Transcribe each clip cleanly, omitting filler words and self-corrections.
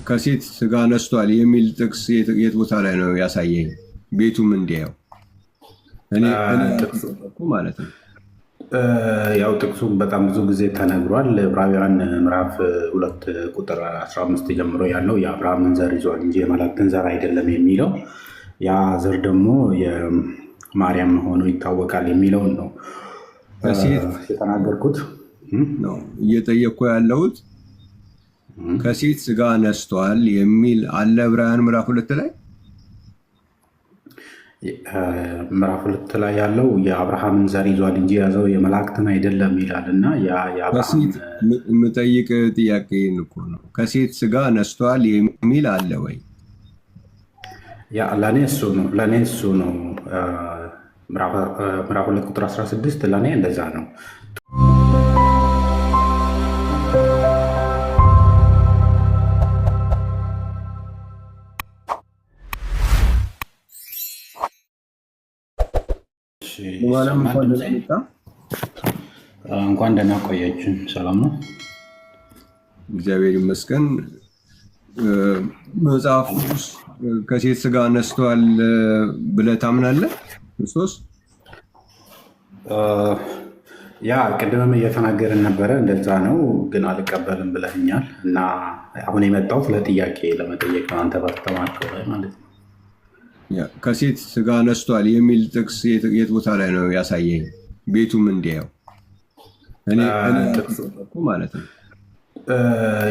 ከሴት ስጋ ነስቷል የሚል ጥቅስ የት ቦታ ላይ ነው ያሳየኝ? ቤቱም እንዲያው እኔ ማለት ነው። ያው ጥቅሱ በጣም ብዙ ጊዜ ተነግሯል። ዕብራውያን ምዕራፍ 2 ቁጥር 15 ጀምሮ ያለው የአብርሃምን ዘር ይዟል እንጂ የመላእክትን ዘር አይደለም የሚለው ያ ዘር ደግሞ የማርያም ሆኖ ይታወቃል የሚለውን ነው የተናገርኩት ነው እየጠየቅኩ ያለሁት። ከሴት ስጋ ነስቷል የሚል አለ ዕብራውያን ምዕራፍ 2 ላይ። ምዕራፍ 2 ላይ ያለው የአብርሃምን ዘር ይዟል እንጂ የያዘው የመላእክትን አይደለም ይላል እና የምጠይቅ ጥያቄ እኮ ነው። ከሴት ስጋ ነስቷል የሚል አለ ወይ? ለእኔ እሱ ነው። ምዕራፍ 2 ቁጥር 16 ለእኔ እንደዛ ነው። እንኳን ደህና ቆያችን። ሰላም ነው፣ እግዚአብሔር ይመስገን። መጽሐፍ ቅዱስ ከሴት ስጋ ነስቷል ብለህ ታምናለህ? ክርስቶስ ያ ቅድምም እየተናገርን ነበረ፣ እንደዛ ነው ግን አልቀበልም ብለህኛል እና አሁን የመጣሁት ለጥያቄ ለመጠየቅ ነው፣ አንተ ባስተማርከው ላይ ማለት ነው። ከሴት ስጋ ነስቷል የሚል ጥቅስ የት ቦታ ላይ ነው ያሳየኝ? ቤቱም እንዲያው እኔ ማለት ነው።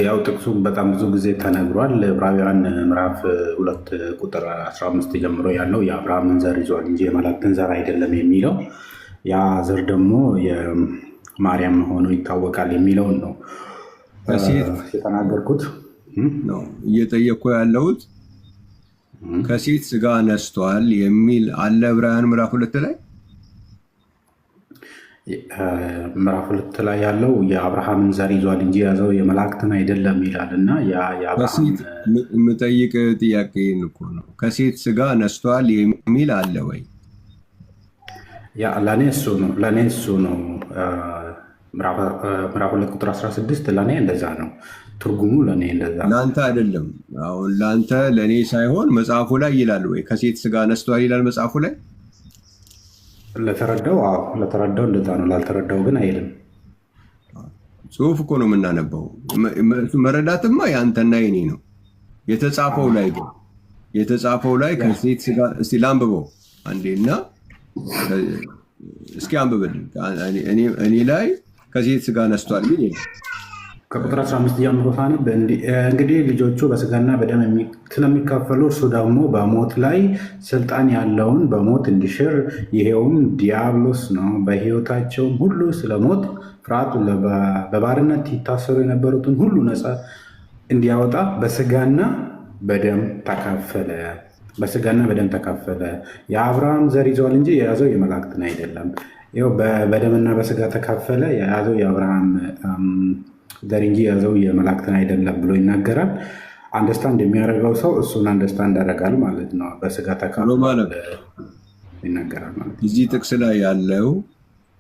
ያው ጥቅሱ በጣም ብዙ ጊዜ ተነግሯል። ዕብራውያን ምዕራፍ 2 ቁጥር 15 ጀምሮ ያለው የአብርሃምን ዘር ይዟል እንጂ የመላእክትን ዘር አይደለም የሚለው ያ ዘር ደግሞ የማርያም ሆኖ ይታወቃል የሚለውን ነው የተናገርኩት ነው እየጠየቅኩ ያለሁት። ከሴት ስጋ ነስቷል የሚል አለ ዕብራውያን ምዕራፍ 2 ላይ። ምዕራፍ 2 ላይ ያለው የአብርሃምን ዘር ይዟል እንጂ የያዘው የመላእክትን አይደለም ይላል እና የምጠይቅ ጥያቄ እኮ ነው። ከሴት ስጋ ነስቷል የሚል አለ ወይ? ለእኔ እሱ ነው። ምዕራፍ 2 ቁጥር 16 ለእኔ እንደዛ ነው። ትርጉሙ ለእኔ እንደዛ ነው። ለአንተ አይደለም። አሁን ለአንተ ለእኔ ሳይሆን መጽሐፉ ላይ ይላል ወይ? ከሴት ስጋ ነስቷል ይላል መጽሐፉ ላይ። ለተረዳው እንደዛ ነው፣ ላልተረዳው ግን አይልም። ጽሁፍ እኮ ነው የምናነበው። መረዳትማ የአንተና የኔ ነው። የተጻፈው ላይ ከሴት ስጋ እስቲ ላንብበው አንዴና እስኪ አንብብልኝ። እኔ ላይ ከሴት ስጋ ነስቷል ቢል ከቁጥር 15 ጀምሮ ሳነብ እንግዲህ ልጆቹ በስጋና በደም ስለሚካፈሉ እርሱ ደግሞ በሞት ላይ ስልጣን ያለውን በሞት እንዲሽር ይሄውም ዲያብሎስ ነው። በሕይወታቸውም ሁሉ ስለ ሞት ፍርሃት በባርነት ይታሰሩ የነበሩትን ሁሉ ነፃ እንዲያወጣ በስጋና በደም ተካፈለ። የአብርሃም ዘር ይዘዋል እንጂ የያዘው የመላእክትን አይደለም። ይኸው በደምና በስጋ ተካፈለ፣ የያዘው የአብርሃም ዘር እንጂ የያዘው የመላእክትን አይደለም ብሎ ይናገራል። አንደርስታንድ የሚያደርገው ሰው እሱን አንደርስታንድ ያደርጋል ማለት ነው። በስጋ ተካፍሎ ይናገራል ማለት ነው። እዚህ ጥቅስ ላይ ያለው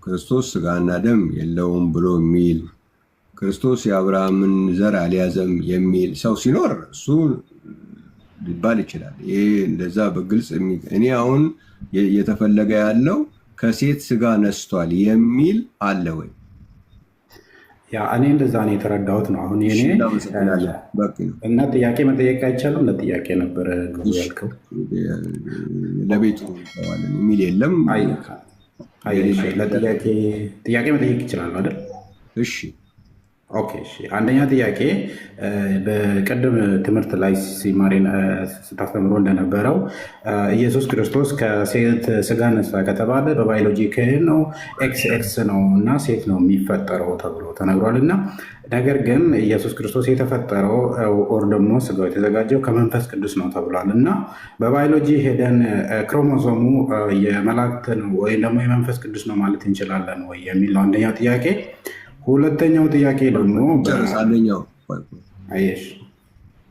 ክርስቶስ ስጋና ደም የለውም ብሎ የሚል ክርስቶስ የአብርሃምን ዘር አልያዘም የሚል ሰው ሲኖር እሱ ሊባል ይችላል። ይሄ እንደዛ በግልጽ እኔ አሁን የተፈለገ ያለው ከሴት ስጋ ነስቷል የሚል አለ ወይ? እኔ እንደዛ ነው የተረዳሁት ነው። አሁን እና ጥያቄ መጠየቅ አይቻልም? ለጥያቄ ነበረ ያልከው። ለቤቱ የሚል የለም። ጥያቄ መጠየቅ ይችላል አይደል? እሺ ኦኬ። አንደኛ ጥያቄ በቅድም ትምህርት ላይ ስታስተምሮ እንደነበረው ኢየሱስ ክርስቶስ ከሴት ስጋ ነሳ ከተባለ በባዮሎጂ ክህል ነው ኤክስ ነው እና ሴት ነው የሚፈጠረው ተብሎ ተነግሯል። እና ነገር ግን ኢየሱስ ክርስቶስ የተፈጠረው ኦር ደግሞ ስጋው የተዘጋጀው ከመንፈስ ቅዱስ ነው ተብሏል። እና በባዮሎጂ ሄደን ክሮሞዞሙ የመላእክት ነው ወይም ደግሞ የመንፈስ ቅዱስ ነው ማለት እንችላለን ወይ የሚል ነው አንደኛው ጥያቄ። ሁለተኛው ጥያቄ ደግሞ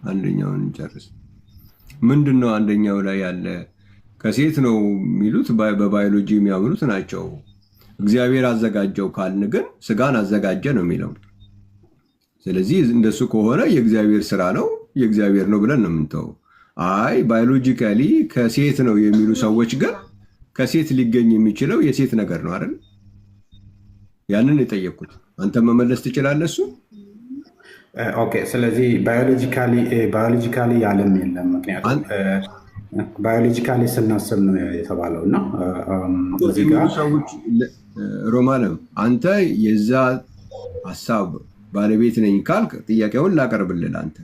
አንደኛውን ጨርስ። ምንድን ነው አንደኛው ላይ ያለ? ከሴት ነው የሚሉት በባዮሎጂ የሚያምኑት ናቸው። እግዚአብሔር አዘጋጀው ካልን ግን ስጋን አዘጋጀ ነው የሚለው። ስለዚህ እንደሱ ከሆነ የእግዚአብሔር ስራ ነው፣ የእግዚአብሔር ነው ብለን ነው የምንተው። አይ ባዮሎጂካሊ ከሴት ነው የሚሉ ሰዎች ግን ከሴት ሊገኝ የሚችለው የሴት ነገር ነው አይደል? ያንን የጠየቅኩት አንተ መመለስ ትችላለህ እሱ። ኦኬ። ስለዚህ ባዮሎጂካሊ ያለም የለም። ምክንያቱም ባዮሎጂካሊ ስናስብ ነው የተባለው እና እዚህ ጋር ሰዎች ሮማንም አንተ የዛ ሀሳብ ባለቤት ነኝ ካልክ ጥያቄውን ላቀርብልህ። አንተ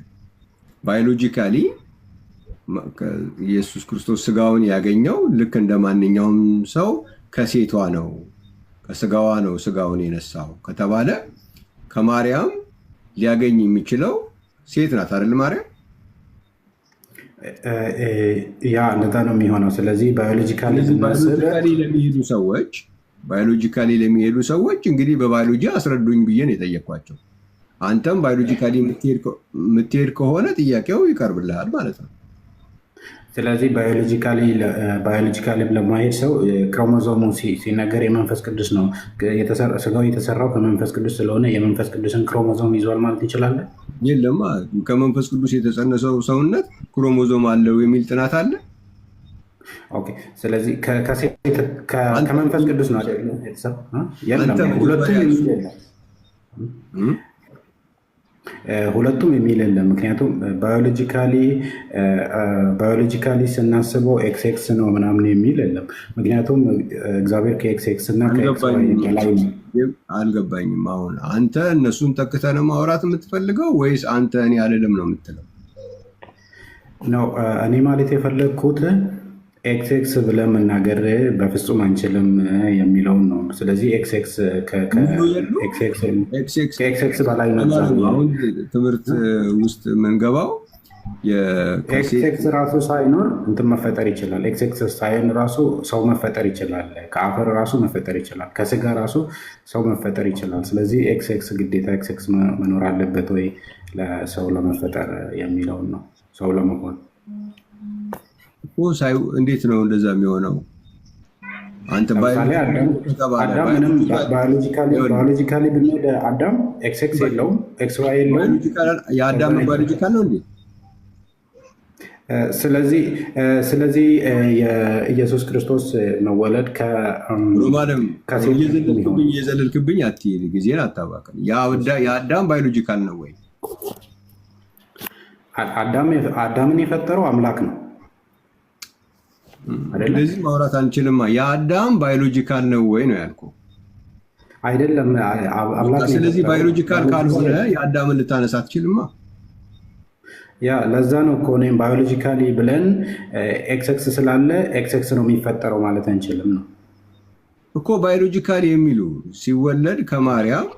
ባዮሎጂካሊ ኢየሱስ ክርስቶስ ስጋውን ያገኘው ልክ እንደ ማንኛውም ሰው ከሴቷ ነው ከስጋዋ ነው ስጋውን የነሳው ከተባለ ከማርያም ሊያገኝ የሚችለው ሴት ናት አይደል? ማርያም ያ እንደዛ ነው የሚሆነው። ስለዚህ ባዮሎጂካሊ ለሚሄዱ ሰዎች እንግዲህ በባዮሎጂ አስረዱኝ ብዬ ነው የጠየኳቸው። አንተም ባዮሎጂካሊ የምትሄድ ከሆነ ጥያቄው ይቀርብልሃል ማለት ነው። ስለዚህ ባዮሎጂካሊ ለማሄድ ሰው ክሮሞዞሙ ሲነገር የመንፈስ ቅዱስ ነው ስጋው የተሰራው ከመንፈስ ቅዱስ ስለሆነ የመንፈስ ቅዱስን ክሮሞዞም ይዟል ማለት እንችላለን? የለም ከመንፈስ ቅዱስ የተጸነሰው ሰውነት ክሮሞዞም አለው የሚል ጥናት አለ? ኦኬ። ስለዚህ ከመንፈስ ቅዱስ ነው ሁለቱም የሚል የለም። ምክንያቱም ባዮሎጂካሊ ስናስበው ኤክስ ነው ምናምን የሚል የለም። ምክንያቱም እግዚአብሔር ከኤክስ እና በላይ ነው። አልገባኝም። አሁን አንተ እነሱን ተክተህ ነው ማውራት የምትፈልገው ወይስ አንተ እኔ አልልም ነው የምትለው? ነው እኔ ማለት የፈለግኩት ኤክስ ብለን መናገር በፍጹም አንችልም የሚለውን ነው። ስለዚህ ከኤክስ በላይ ነው። አሁን ትምህርት ውስጥ የምንገባው ኤክስ ራሱ ሳይኖር እንትን መፈጠር ይችላል። ኤክስ ሳይን ራሱ ሰው መፈጠር ይችላል። ከአፈር ራሱ መፈጠር ይችላል። ከስጋ ራሱ ሰው መፈጠር ይችላል። ስለዚህ ኤክስ ግዴታ ኤክስ መኖር አለበት ወይ ለሰው ለመፈጠር የሚለውን ነው። ሰው ለመሆን እንዴት ነው እንደዛ የሚሆነው? አንተ ባዮሎጂካሊ ብንሄድ አዳም ኤክስ የለውም፣ ኤክስ ዋይ የለውም። የአዳም ባዮሎጂካል ነው እንዴ? ስለዚህ የኢየሱስ ክርስቶስ መወለድ እየዘለልክብኝ አትሄድ፣ ጊዜን አታባክን። የአዳም ባዮሎጂካል ነው ወይ? አዳምን የፈጠረው አምላክ ነው። ስለዚህ ማውራት አንችልማ። የአዳም ባዮሎጂካል ነው ወይ ነው ያልኩህ። አይደለም አምላክ። ስለዚህ ባዮሎጂካል ካልሆነ የአዳምን ልታነሳ አትችልማ። ያ ለዛ ነው እኮ እኔም ባዮሎጂካሊ ብለን ኤክስ ስላለ ኤክስ ነው የሚፈጠረው ማለት አንችልም ነው እኮ። ባዮሎጂካል የሚሉ ሲወለድ ከማርያም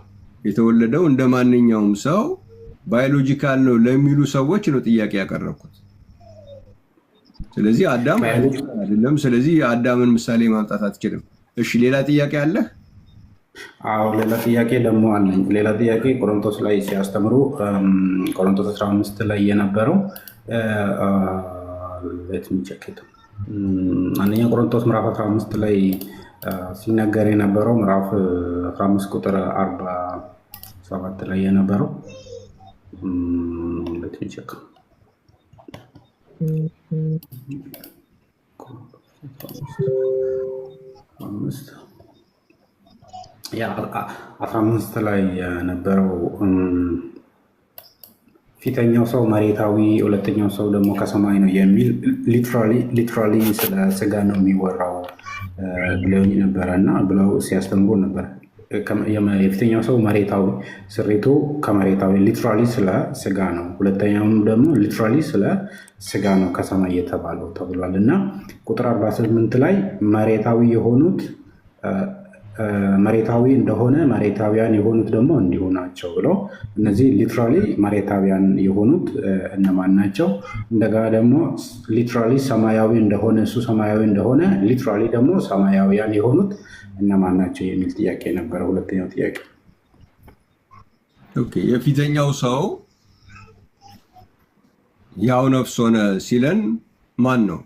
የተወለደው እንደ ማንኛውም ሰው ባዮሎጂካል ነው ለሚሉ ሰዎች ነው ጥያቄ ያቀረብኩት። ስለዚህ አዳም አይደለም። ስለዚህ የአዳምን ምሳሌ ማምጣት አትችልም። እሺ ሌላ ጥያቄ አለህ? አዎ ሌላ ጥያቄ ደግሞ አለኝ። ሌላ ጥያቄ ቆሮንቶስ ላይ ሲያስተምሩ ቆሮንቶስ 15 ላይ የነበረው አንደኛ ቆሮንቶስ ምዕራፍ 15 ላይ ሲነገር የነበረው ምዕራፍ 15 ቁጥር 47 ላይ የነበረው ያ 15 ላይ የነበረው ፊተኛው ሰው መሬታዊ፣ ሁለተኛው ሰው ደግሞ ከሰማይ ነው የሚል ሊትራሊ ስለ ስጋ ነው የሚወራው ብለውኝ ነበረ እና ብለው ሲያስተምሩ ነበር። የፊተኛው ሰው መሬታዊ ስሪቱ ከመሬታዊ ሊትራሊ ስለ ስጋ ነው። ሁለተኛውም ደግሞ ሊትራሊ ስለ ስጋ ነው ከሰማይ የተባለው ተብሏል እና ቁጥር 48 ላይ መሬታዊ የሆኑት መሬታዊ እንደሆነ መሬታዊያን የሆኑት ደግሞ እንዲሁ ናቸው ብለው እነዚህ ሊትራሊ መሬታዊያን የሆኑት እነማን ናቸው? እንደገና ደግሞ ሊትራሊ ሰማያዊ እንደሆነ እሱ ሰማያዊ እንደሆነ ሊትራሊ ደግሞ ሰማያዊያን የሆኑት እነማን ናቸው የሚል ጥያቄ ነበረ። ሁለተኛው ጥያቄ የፊተኛው ሰው ያው ነፍስ ሆነ ሲለን ማን ነው?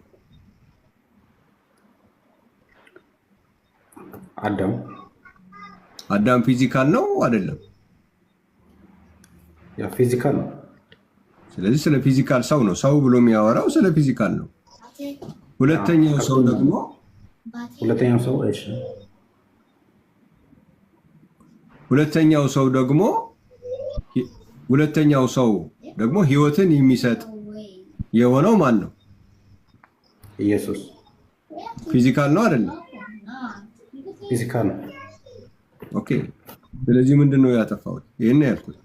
አዳም ፊዚካል ነው አይደለም? ያ ፊዚካል ነው። ስለዚህ ስለ ፊዚካል ሰው ነው። ሰው ብሎ የሚያወራው ስለ ፊዚካል ነው። ሁለተኛው ሰው ደግሞ ሁለተኛው ሰው ደግሞ ህይወትን የሚሰጥ የሆነው ማን ነው? ኢየሱስ። ፊዚካል ነው አይደለም? ፊዚካል ነው። ኦኬ። ስለዚህ ምንድን ነው ያጠፋሁት? ይህን ያልኩት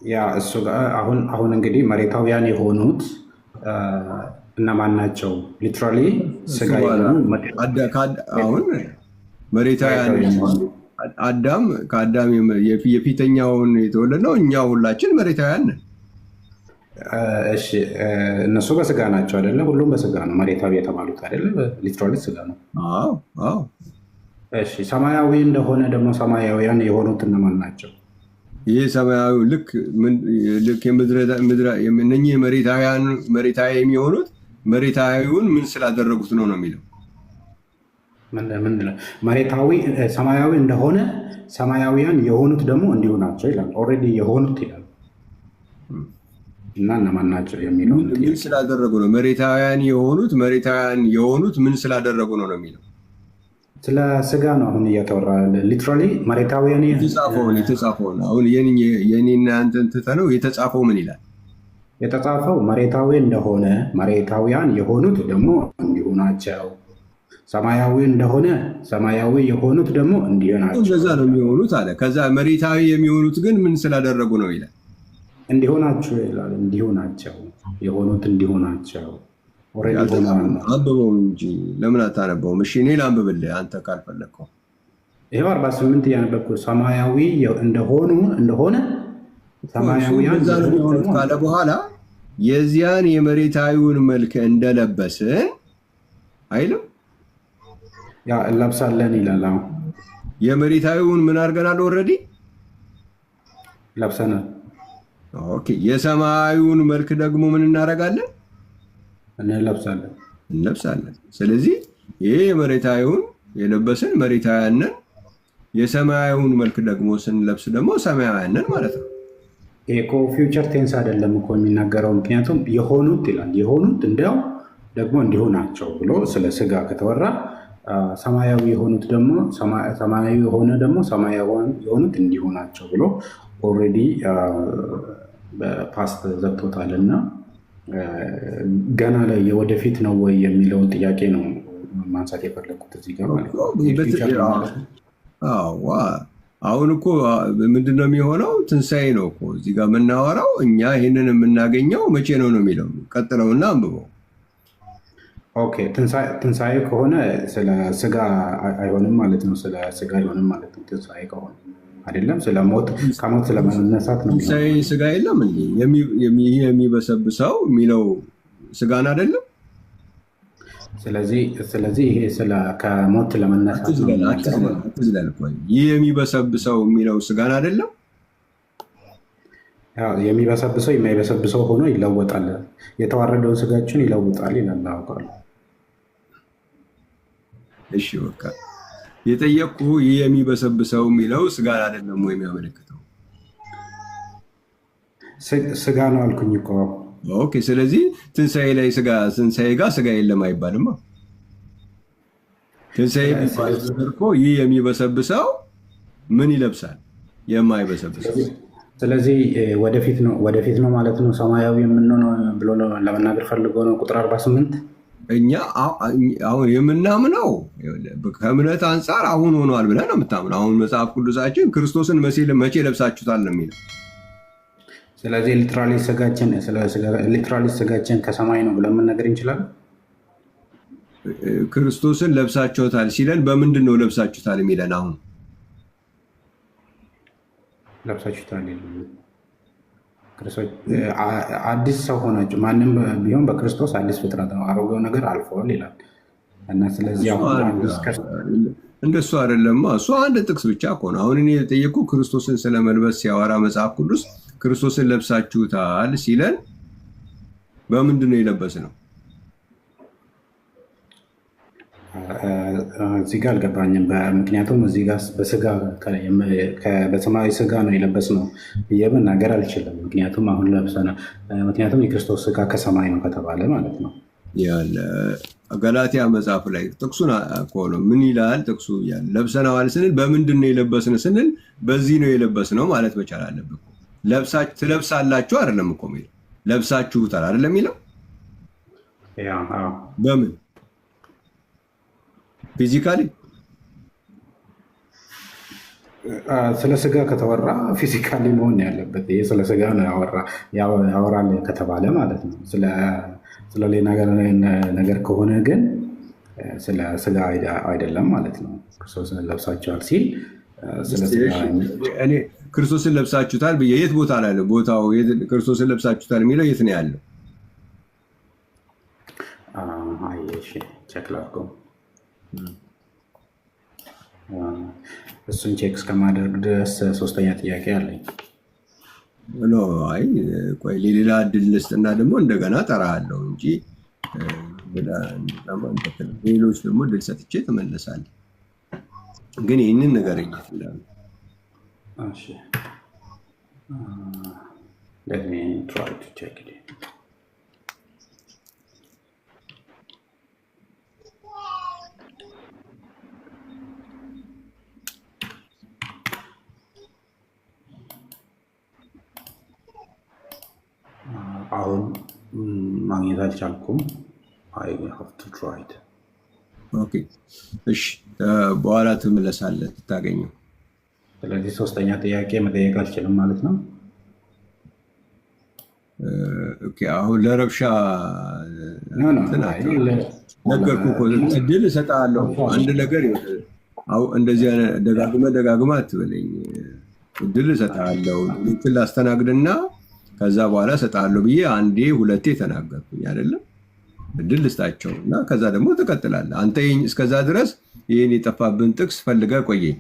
ያ እሱ ጋር አሁን እንግዲህ መሬታውያን የሆኑት እነማን ናቸው? ሊትራሊ ስጋ አሁን መሬታውያን አዳም ከአዳም የፊተኛውን የተወለድ ነው። እኛ ሁላችን መሬታውያን ነን። እሺ እነሱ በስጋ ናቸው አይደለ? ሁሉም በስጋ ነው መሬታዊ የተባሉት አይደለ? ሊትራሊ ስጋ ነው። አዎ አዎ። እሺ ሰማያዊ እንደሆነ ደግሞ ሰማያውያን የሆኑት እነማን ናቸው? ይህ ሰማያዊ ልክ እነኚህ መሬታዊ የሚሆኑት መሬታዊውን ምን ስላደረጉት ነው የሚለው። መሬታዊ ሰማያዊ እንደሆነ ሰማያዊያን የሆኑት ደግሞ እንዲሁ ናቸው ይላል። ኦልሬዲ የሆኑት ይላል እና እነማን ናቸው የሚለው ምን ስላደረጉ ነው? መሬታውያን የሆኑት ምን ስላደረጉ ነው የሚለው። ስለ ስጋ ነው አሁን እያተወራ ሊትራሊ መሬታውያን የተጻፈውን አሁን የኔና አንተን ትተነው የተጻፈው ምን ይላል? የተጻፈው መሬታዊ እንደሆነ መሬታውያን የሆኑት ደግሞ እንዲሁ ናቸው፣ ሰማያዊ እንደሆነ ሰማያዊ የሆኑት ደግሞ እንዲሁ ናቸው። እንደዛ ነው የሚሆኑት አለ። ከዛ መሬታዊ የሚሆኑት ግን ምን ስላደረጉ ነው ይላል። እንዲሁ ናቸው ይላል። እንዲሁ ናቸው የሆኑት እንዲሁ ናቸው። አንብበው እንጂ ለምን አታነበውም? እሺ እኔ ላንብብልህ አንተ ካልፈለግከው። ይኸው 48 እያነበብኩ ሰማያዊ እንደሆነ ሰማያዊያን ካለ በኋላ የዚያን የመሬታዊውን መልክ እንደለበስን አይልም? ያ እንለብሳለን ይላል። አሁን የመሬታዊውን ምን አድርገናል? ኦልሬዲ ለብሰናል። ኦኬ። የሰማያዊውን መልክ ደግሞ ምን እናደርጋለን? እንለብሳለን። ስለዚህ ይሄ የመሬታዊውን የለበስን መሬታውያን ነን። የሰማያዊውን መልክ ደግሞ ስንለብስ ደግሞ ሰማያውያን ነን ማለት ነው። ይሄ እኮ ፊውቸር ቴንስ አይደለም እኮ የሚናገረው። ምክንያቱም የሆኑት ይላል። የሆኑት እንዲያው ደግሞ እንዲሁ ናቸው ብሎ ስለ ስጋ ከተወራ ሰማያዊ የሆኑት ደግሞ ሰማያዊ የሆነ ደግሞ ሰማያውያን የሆኑት እንዲሁ ናቸው ብሎ ኦልሬዲ በፓስት ዘግቶታል እና ገና ላይ የወደፊት ነው ወይ የሚለውን ጥያቄ ነው ማንሳት የፈለግኩት እዚህ ጋር ማለት ነው። አሁን እኮ ምንድነው የሚሆነው? ትንሣኤ ነው እኮ እዚህ ጋር የምናወራው። እኛ ይህንን የምናገኘው መቼ ነው የሚለው ቀጥለውና አንብበው። ኦኬ ትንሣኤ ከሆነ ስለ ስጋ አይሆንም ማለት ነው። ስለ ስጋ አይሆንም ማለት ነው። ትንሣኤ ከሆነ አይደለም፣ ስለ ሞት ከሞት ስለመነሳት ነው። ትንሣኤ ስጋ የለም እንዴ? የሚበሰብሰው የሚለው ስጋን አይደለም? ስለዚህ ይሄ ከሞት ለመነሳት ይህ የሚበሰብሰው የሚለው ስጋን አይደለም? የሚበሰብሰው የማይበሰብሰው ሆኖ ይለወጣል። የተዋረደውን ስጋችን ይለውጣል ይላል። አውቃለሁ። እሺ በቃ የጠየቅኩ ይህ የሚበሰብሰው የሚለው ስጋን አይደለም ወይ የሚያመለክተው? ስጋ ነው አልኩኝ እኮ። ኦኬ። ስለዚህ ትንሣኤ ላይ ትንሣኤ ጋር ስጋ የለም አይባልማ። ትንሣኤ የሚባል እኮ ይህ የሚበሰብሰው ምን ይለብሳል? የማይበሰብሰው። ስለዚህ ወደፊት ነው ማለት ነው ሰማያዊ የምንሆነው ብሎ ለመናገር ፈልጎ ነው። ቁጥር 48 እኛ አሁን የምናምነው ከእምነት አንጻር አሁን ሆኗል ብለን ነው የምታምነው። አሁን መጽሐፍ ቅዱሳችን ክርስቶስን መቼ ለብሳችሁታል ነው የሚለው። ስለዚህ ሊትራሊ ስጋችን ከሰማይ ነው ብለን መናገር እንችላለን። ክርስቶስን ለብሳችሁታል ሲለን በምንድን ነው ለብሳችሁታል የሚለን? አሁን ለብሳችሁታል አዲስ ሰው ሆናችሁ ማንም ቢሆን በክርስቶስ አዲስ ፍጥረት ነው፣ አሮጌው ነገር አልፈዋል ይላል እና ስለዚህ እንደሱ አይደለማ። እሱ አንድ ጥቅስ ብቻ እኮ ነው። አሁን እኔ የጠየኩህ ክርስቶስን ስለመልበስ ሲያወራ መጽሐፍ ቅዱስ ክርስቶስን ለብሳችሁታል ሲለን በምንድን ነው የለበስ ነው? እዚህ ጋር አልገባኝም። ምክንያቱም እዚህ ጋር በስጋ በሰማያዊ ስጋ ነው የለበስነው ብዬ መናገር አልችልም። ምክንያቱም አሁን ምክንያቱም የክርስቶስ ስጋ ከሰማይ ነው ከተባለ ማለት ነው። ያለ ገላትያ መጽሐፍ ላይ ጥቅሱን እኮ ነው ምን ይላል ጥቅሱ? ለብሰነዋል ስንል በምንድን ነው የለበስን ስንል በዚህ ነው የለበስነው ማለት መቻል አለብን። ትለብሳላችሁ አይደለም እኮ የሚለው ለብሳችሁታል አይደለም የሚለው በምን ፊዚካሊ ስለ ስጋ ከተወራ ፊዚካሊ መሆን ያለበት። ይሄ ስለ ስጋ ነው ያወራል ከተባለ ማለት ነው። ስለ ሌላ ነገር ከሆነ ግን ስለ ስጋ አይደለም ማለት ነው። ክርስቶስን ለብሳችኋል ሲል እኔ ክርስቶስን ለብሳችሁታል ብዬ የት ቦታ ላይ ነው ቦታው? ክርስቶስን ለብሳችሁታል የሚለው የት ነው ያለው? ቼክ ላድርገው። እሱን ቼክ እስከማደርግ ድረስ ሶስተኛ ጥያቄ አለኝ። አይ ቆይ ሌላ እድል ልስጥና ደግሞ እንደገና ጠራሃለሁ እንጂ ሌሎች ደግሞ እድል ሰጥቼ ትመለሳለህ። ግን ይህንን ነገር እየትላሉ አሁን ማግኘት አልቻልኩም። እሺ በኋላ ትመለሳለህ ትታገኘው። ስለዚህ ሶስተኛ ጥያቄ መጠየቅ አልችልም ማለት ነው። አሁን ለረብሻ ነገርኩህ እኮ እድል እሰጥሃለሁ። አንድ ነገር እንደዚህ ደጋግመህ አትበለኝ። እድል እሰጥሃለሁ ላስተናግድና ከዛ በኋላ እሰጥሃለሁ ብዬ አንዴ ሁለቴ ተናገርኩኝ አይደለም? እድል ልስጣቸው እና ከዛ ደግሞ ትቀጥላለህ አንተ። እስከዛ ድረስ ይህን የጠፋብን ጥቅስ ፈልገህ ቆየኝ።